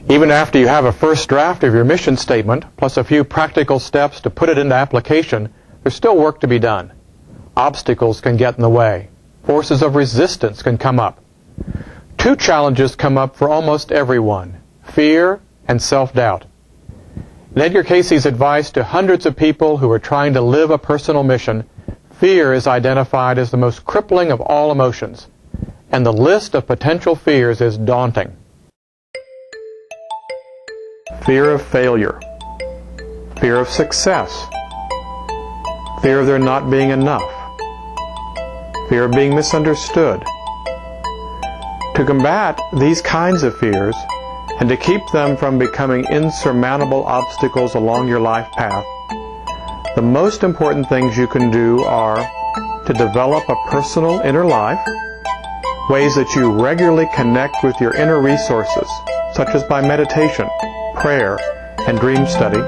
Even after you have a first draft of your mission statement, plus a few practical steps to put it into application, there's still work to be done. Obstacles can get in the way. Forces of resistance can come up. Two challenges come up for almost everyone: fear and self-doubt. In Edgar Cayce's advice to hundreds of people who are trying to live a personal mission, fear is identified as the most crippling of all emotions, and the list of potential fears is daunting. Fear of failure, fear of success, fear of there not being enough, fear of being misunderstood. To combat these kinds of fears, and to keep them from becoming insurmountable obstacles along your life path, the most important things you can do are to develop a personal inner life, ways that you regularly connect with your inner resources, such as by meditation, prayer, and dream study,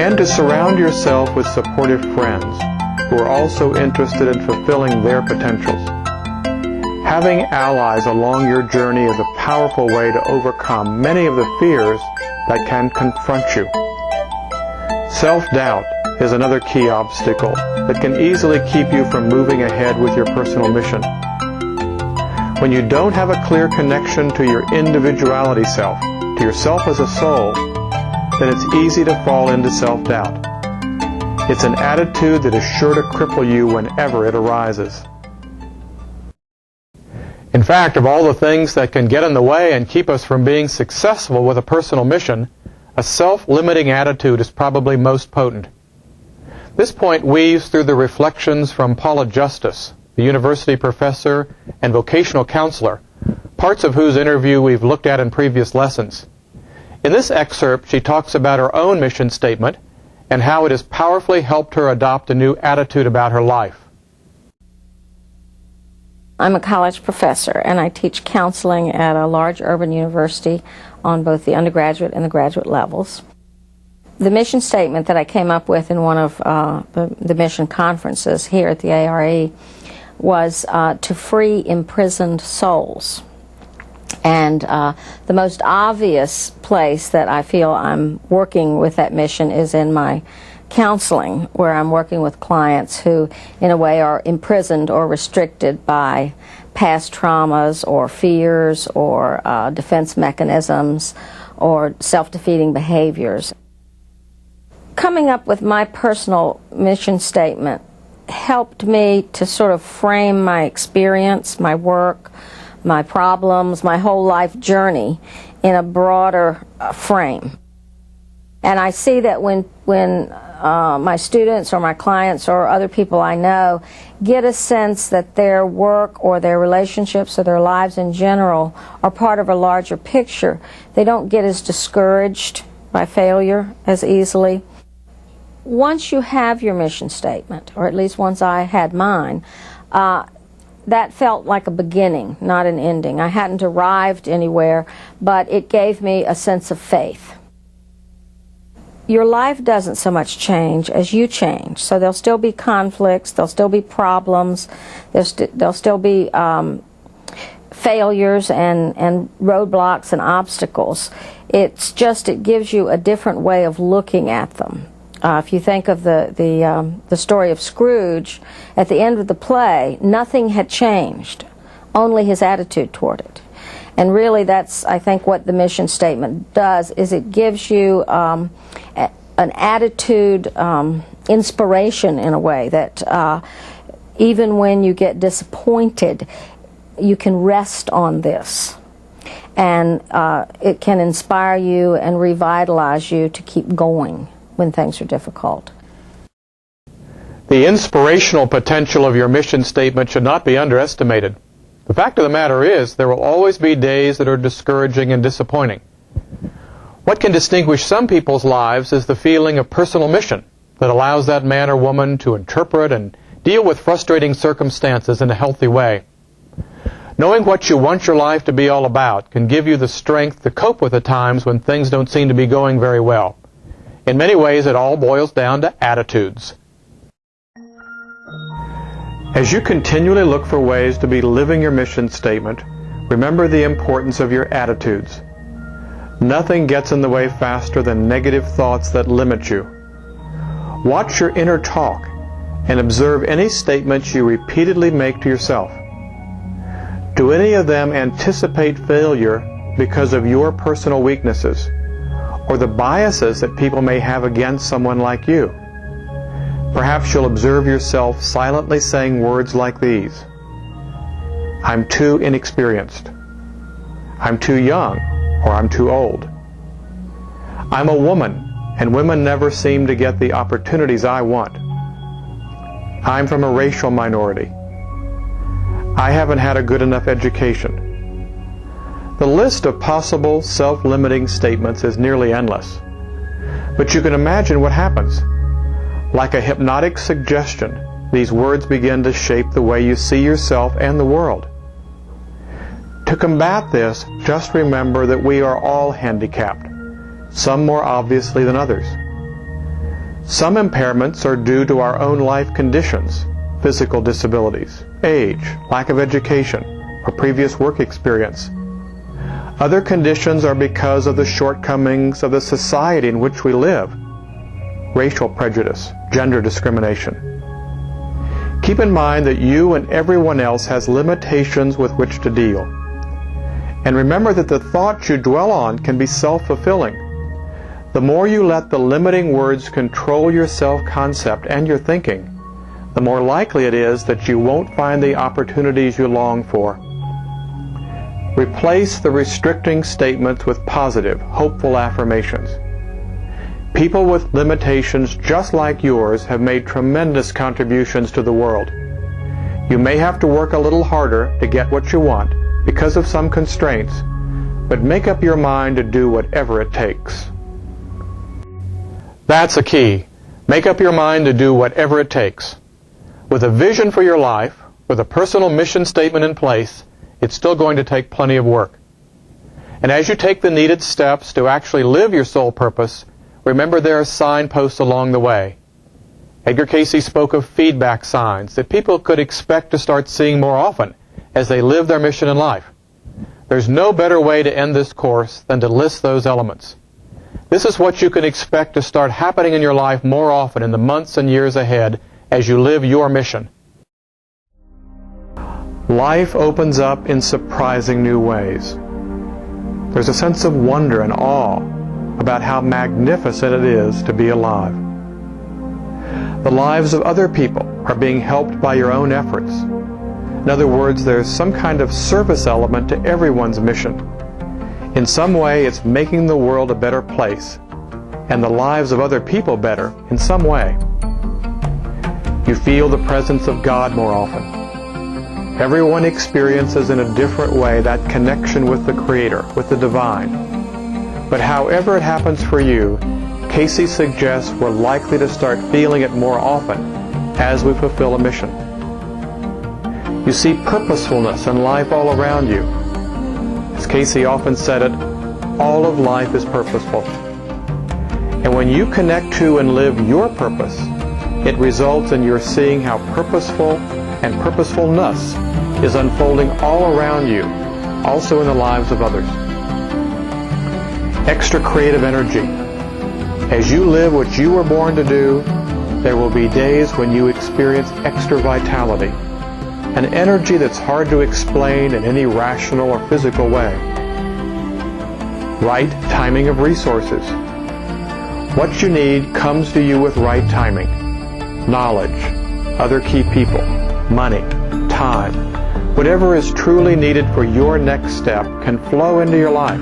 and to surround yourself with supportive friends who are also interested in fulfilling their potentials. Having allies along your journey is a powerful way to overcome many of the fears that can confront you. Self-doubt is another key obstacle that can easily keep you from moving ahead with your personal mission. When you don't have a clear connection to your individuality self, to yourself as a soul, then it's easy to fall into self-doubt. It's an attitude that is sure to cripple you whenever it arises. In fact, of all the things that can get in the way and keep us from being successful with a personal mission, a self-limiting attitude is probably most potent. This point weaves through the reflections from Paula Justice, the university professor and vocational counselor, parts of whose interview we've looked at in previous lessons. In this excerpt, she talks about her own mission statement and how it has powerfully helped her adopt a new attitude about her life. I'm a college professor, and I teach counseling at a large urban university on both the undergraduate and the graduate levels. The mission statement that I came up with in one of the mission conferences here at the ARE was to free imprisoned souls. And the most obvious place that I feel I'm working with that mission is in my counseling, where I'm working with clients who, in a way, are imprisoned or restricted by past traumas or fears or defense mechanisms or self-defeating behaviors. Coming up with my personal mission statement helped me to sort of frame my experience, my work, my problems, my whole life journey in a broader frame. And I see that when my students or my clients or other people I know get a sense that their work or their relationships or their lives in general are part of a larger picture, they don't get as discouraged by failure as easily. Once you have your mission statement, or at least once I had mine, that felt like a beginning, not an ending. I hadn't arrived anywhere, but it gave me a sense of faith. Your life doesn't so much change as you change. So there'll still be conflicts, there'll still be problems, there'll still be failures and roadblocks and obstacles. It's just, it gives you a different way of looking at them. If you think of the story of Scrooge, at the end of the play, nothing had changed, only his attitude toward it. And really that's, I think, what the mission statement does, is it gives you an attitude, inspiration in a way that even when you get disappointed, you can rest on this. And it can inspire you and revitalize you to keep going when things are difficult. The inspirational potential of your mission statement should not be underestimated. The fact of the matter is, there will always be days that are discouraging and disappointing. What can distinguish some people's lives is the feeling of personal mission that allows that man or woman to interpret and deal with frustrating circumstances in a healthy way. Knowing what you want your life to be all about can give you the strength to cope with the times when things don't seem to be going very well. In many ways, it all boils down to attitudes. As you continually look for ways to be living your mission statement, remember the importance of your attitudes. Nothing gets in the way faster than negative thoughts that limit you. Watch your inner talk and observe any statements you repeatedly make to yourself. Do any of them anticipate failure because of your personal weaknesses or the biases that people may have against someone like you? Perhaps you'll observe yourself silently saying words like these: I'm too inexperienced. I'm too young, or I'm too old. I'm a woman, and women never seem to get the opportunities I want. I'm from a racial minority. I haven't had a good enough education. The list of possible self-limiting statements is nearly endless. But you can imagine what happens. Like a hypnotic suggestion, these words begin to shape the way you see yourself and the world. To combat this, just remember that we are all handicapped, some more obviously than others. Some impairments are due to our own life conditions, physical disabilities, age, lack of education, or previous work experience. Other conditions are because of the shortcomings of the society in which we live, racial prejudice, gender discrimination. Keep in mind that you and everyone else has limitations with which to deal. And remember that the thoughts you dwell on can be self-fulfilling. The more you let the limiting words control your self-concept and your thinking, the more likely it is that you won't find the opportunities you long for. Replace the restricting statements with positive, hopeful affirmations. People with limitations just like yours have made tremendous contributions to the world. You may have to work a little harder to get what you want because of some constraints, but make up your mind to do whatever it takes. That's the key. Make up your mind to do whatever it takes. With a vision for your life, with a personal mission statement in place, it's still going to take plenty of work. And as you take the needed steps to actually live your soul purpose, remember there are signposts along the way. Edgar Cayce spoke of feedback signs that people could expect to start seeing more often as they live their mission in life. There's no better way to end this course than to list those elements. This is what you can expect to start happening in your life more often in the months and years ahead as you live your mission. Life opens up in surprising new ways. There's a sense of wonder and awe about how magnificent it is to be alive. The lives of other people are being helped by your own efforts. In other words, there's some kind of service element to everyone's mission. In some way, it's making the world a better place, and the lives of other people better in some way. You feel the presence of God more often. Everyone experiences in a different way that connection with the Creator, with the Divine. But however it happens for you, Cayce suggests we're likely to start feeling it more often as we fulfill a mission. You see purposefulness in life all around you. As Cayce often said it, all of life is purposeful. And when you connect to and live your purpose, it results in your seeing how purposeful and purposefulness is unfolding all around you, also in the lives of others. Extra creative energy. As you live what you were born to do, there will be days when you experience extra vitality, an energy that's hard to explain in any rational or physical way. Right timing of resources. What you need comes to you with right timing. Knowledge, other key people, money, time, whatever is truly needed for your next step can flow into your life.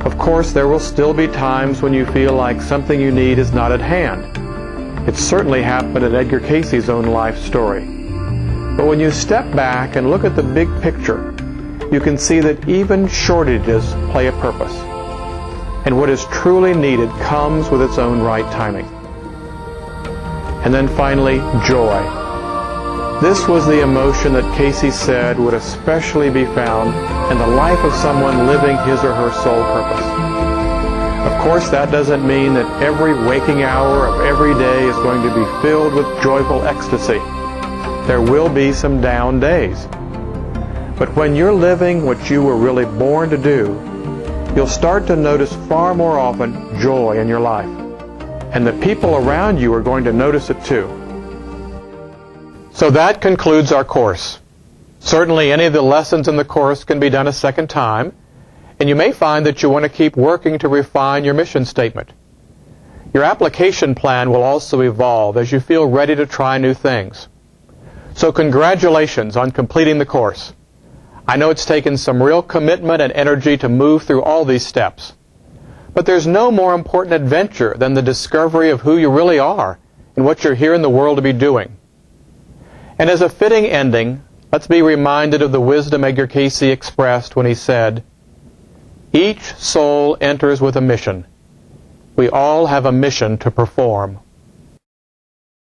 Of course, there will still be times when you feel like something you need is not at hand. It certainly happened in Edgar Cayce's own life story. But when you step back and look at the big picture, you can see that even shortages play a purpose. And what is truly needed comes with its own right timing. And then finally, joy. This was the emotion that Cayce said would especially be found in the life of someone living his or her soul purpose. Of course, that doesn't mean that every waking hour of every day is going to be filled with joyful ecstasy. There will be some down days. But when you're living what you were really born to do, you'll start to notice far more often joy in your life. And the people around you are going to notice it too. So that concludes our course. Certainly any of the lessons in the course can be done a second time, and you may find that you want to keep working to refine your mission statement. Your application plan will also evolve as you feel ready to try new things. So congratulations on completing the course. I know it's taken some real commitment and energy to move through all these steps. But there's no more important adventure than the discovery of who you really are and what you're here in the world to be doing. And as a fitting ending, let's be reminded of the wisdom Edgar Cayce expressed when he said, "Each soul enters with a mission. We all have a mission to perform."